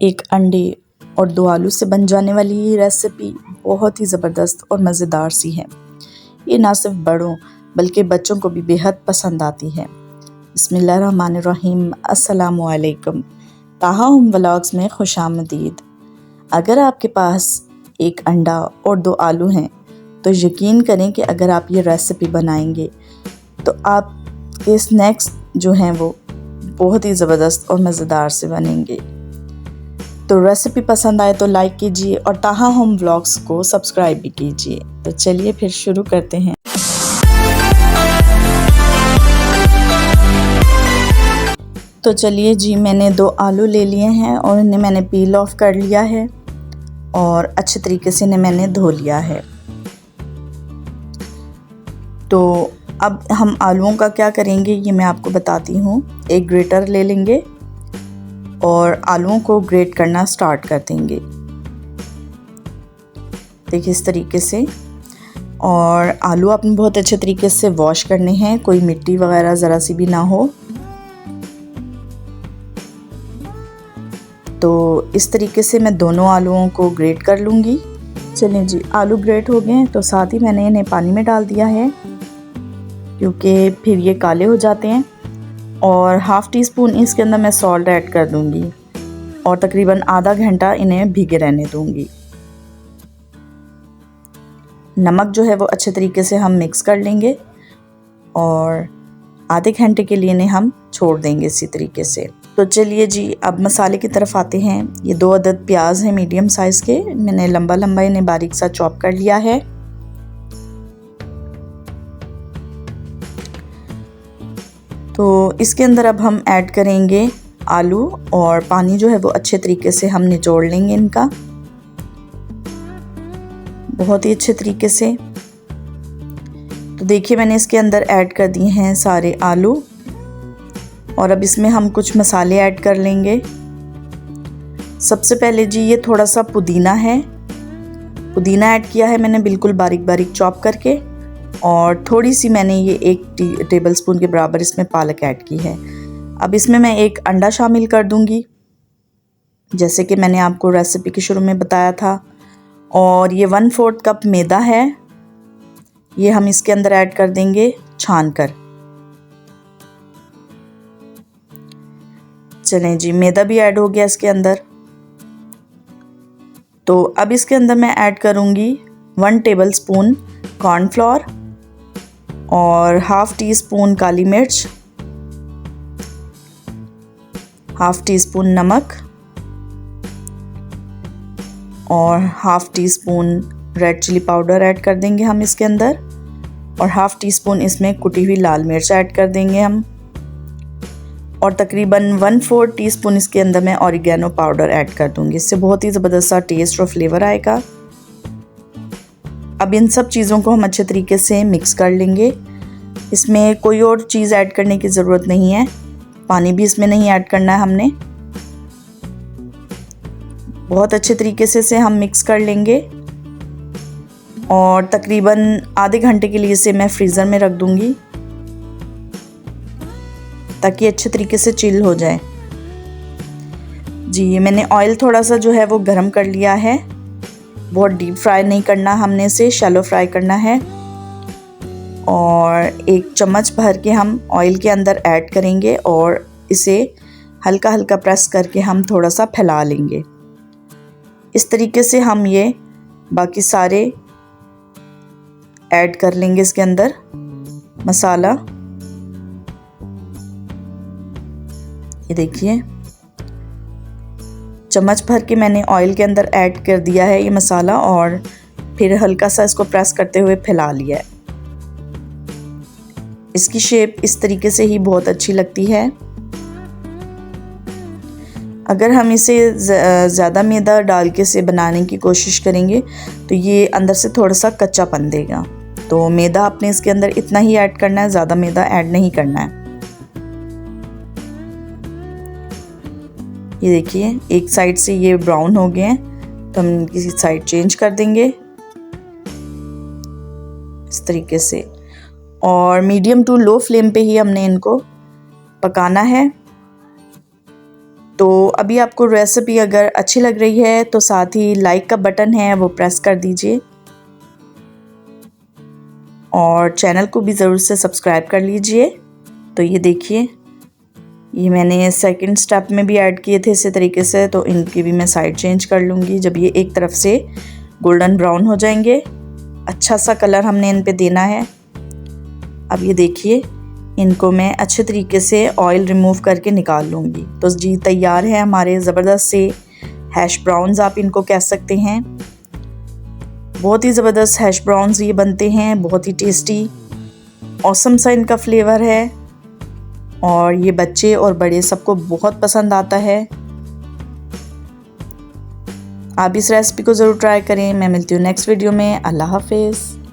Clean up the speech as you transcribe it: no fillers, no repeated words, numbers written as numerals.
एक अंडे और 2 आलू से बन जाने वाली ये रेसिपी बहुत ही ज़बरदस्त और मज़ेदार सी है। ये ना सिर्फ बड़ों बल्कि बच्चों को भी बेहद पसंद आती है। बिस्मिल्लाहिर्रहमानिर्रहीम, अस्सलामु अलैकुम। ताहा होम व्लॉग्स में खुशामदीद। अगर आपके पास एक अंडा और 2 आलू हैं तो यकीन करें कि अगर आप ये रेसिपी बनाएंगे तो आपके स्नैक्स जो हैं वो बहुत ही ज़बरदस्त और मज़ेदार से बनेंगे। तो रेसिपी पसंद आए तो लाइक कीजिए और ताहा होम व्लॉग्स को सब्सक्राइब भी कीजिए। तो चलिए फिर शुरू करते हैं। तो चलिए जी, मैंने 2 आलू ले लिए हैं और इन्हें मैंने पील ऑफ कर लिया है और अच्छे तरीके से इन्हें मैंने धो लिया है। तो अब हम आलूओं का क्या करेंगे ये मैं आपको बताती हूँ। एक ग्रेटर ले लेंगे और आलूओं को ग्रेट करना स्टार्ट कर देंगे। देखिए इस तरीके से। और आलू आपने बहुत अच्छे तरीके से वॉश करने हैं, कोई मिट्टी वगैरह ज़रा सी भी ना हो। तो इस तरीके से मैं दोनों आलूओं को ग्रेट कर लूँगी। चलिए जी, आलू ग्रेट हो गए हैं तो साथ ही मैंने इन्हें पानी में डाल दिया है क्योंकि फिर ये काले हो जाते हैं। और हाफ़ टी स्पून इसके अंदर मैं सॉल्ट ऐड कर दूंगी और तकरीबन आधा घंटा इन्हें भीगे रहने दूंगी। नमक जो है वो अच्छे तरीके से हम मिक्स कर लेंगे और आधे घंटे के लिए इन्हें हम छोड़ देंगे इसी तरीके से। तो चलिए जी, अब मसाले की तरफ आते हैं। ये 2 अदद प्याज हैं मीडियम साइज़ के, मैंने लंबा लंबा इन्हें बारीक सा चॉप कर लिया है। तो इसके अंदर अब हम ऐड करेंगे आलू और पानी जो है वो अच्छे तरीके से हम निचोड़ लेंगे इनका, बहुत ही अच्छे तरीके से। तो देखिए मैंने इसके अंदर ऐड कर दिए हैं सारे आलू और अब इसमें हम कुछ मसाले ऐड कर लेंगे। सबसे पहले जी ये थोड़ा सा पुदीना है, पुदीना ऐड किया है मैंने बिल्कुल बारीक बारीक चॉप करके। और थोड़ी सी मैंने ये 1 टेबल स्पून के बराबर इसमें पालक ऐड की है। अब इसमें मैं 1 अंडा शामिल कर दूंगी जैसे कि मैंने आपको रेसिपी के शुरू में बताया था। और ये 1/4 कप मैदा है, ये हम इसके अंदर ऐड कर देंगे छान कर। चलें जी, मैदा भी ऐड हो गया इसके अंदर। तो अब इसके अंदर मैं ऐड करूंगी 1 टेबल स्पून कॉर्नफ्लोर और हाफ़ टी स्पून काली मिर्च, हाफ़ टी स्पून नमक और half teaspoon red chilli powder add कर देंगे हम इसके अंदर। और हाफ़ टी स्पून इसमें कुटी हुई लाल मिर्च ऐड कर देंगे हम। और तकरीबन 1/4 टीस्पून इसके अंदर मैं ऑरिगेनो पाउडर ऐड कर दूंगी, इससे बहुत ही ज़बरदस्त सा टेस्ट और फ्लेवर आएगा। अब इन सब चीज़ों को हम अच्छे तरीके से मिक्स कर लेंगे। इसमें कोई और चीज़ ऐड करने की ज़रूरत नहीं है, पानी भी इसमें नहीं ऐड करना है हमने। बहुत अच्छे तरीके से इसे हम मिक्स कर लेंगे और तकरीबन आधे घंटे के लिए इसे मैं फ्रीज़र में रख दूंगी ताकि अच्छे तरीके से चिल हो जाए। जी, मैंने ऑयल थोड़ा सा जो है वो गरम कर लिया है, बहुत डीप फ्राई नहीं करना हमने इसे, शैलो फ्राई करना है। और 1 चम्मच भर के हम ऑयल के अंदर ऐड करेंगे और इसे हल्का हल्का प्रेस करके हम थोड़ा सा फैला लेंगे। इस तरीके से हम ये बाकी सारे ऐड कर लेंगे इसके अंदर मसाला। ये देखिए चम्मच भर के मैंने ऑयल के अंदर ऐड कर दिया है ये मसाला और फिर हल्का सा इसको प्रेस करते हुए फैला लिया है। इसकी शेप इस तरीके से ही बहुत अच्छी लगती है। अगर हम इसे ज़्यादा मैदा डाल के इसे बनाने की कोशिश करेंगे तो ये अंदर से थोड़ा सा कच्चापन देगा। तो मैदा आपने इसके अंदर इतना ही ऐड करना है, ज़्यादा मैदा ऐड नहीं करना है। ये देखिए एक साइड से ये ब्राउन हो गए हैं तो हम किसी साइड चेंज कर देंगे इस तरीके से। और मीडियम टू लो फ्लेम पे ही हमने इनको पकाना है। तो अभी आपको रेसिपी अगर अच्छी लग रही है तो साथ ही लाइक का बटन है वो प्रेस कर दीजिए और चैनल को भी ज़रूर से सब्सक्राइब कर लीजिए। तो ये देखिए, ये मैंने सेकंड स्टेप में भी ऐड किए थे इसी तरीके से, तो इनकी भी मैं साइड चेंज कर लूँगी। जब ये एक तरफ से गोल्डन ब्राउन हो जाएंगे, अच्छा सा कलर हमने इन पे देना है। अब ये देखिए, इनको मैं अच्छे तरीके से ऑयल रिमूव करके निकाल लूँगी। तो जी तैयार है हमारे ज़बरदस्त से हैश ब्राउन्स, आप इनको कह सकते हैं। बहुत ही ज़बरदस्त हैश ब्राउन्स ये बनते हैं, बहुत ही टेस्टी ऑसम सा इनका फ्लेवर है और ये बच्चे और बड़े सबको बहुत पसंद आता है। आप इस रेसिपी को ज़रूर ट्राई करें। मैं मिलती हूँ नेक्स्ट वीडियो में। अल्लाह हाफिज़।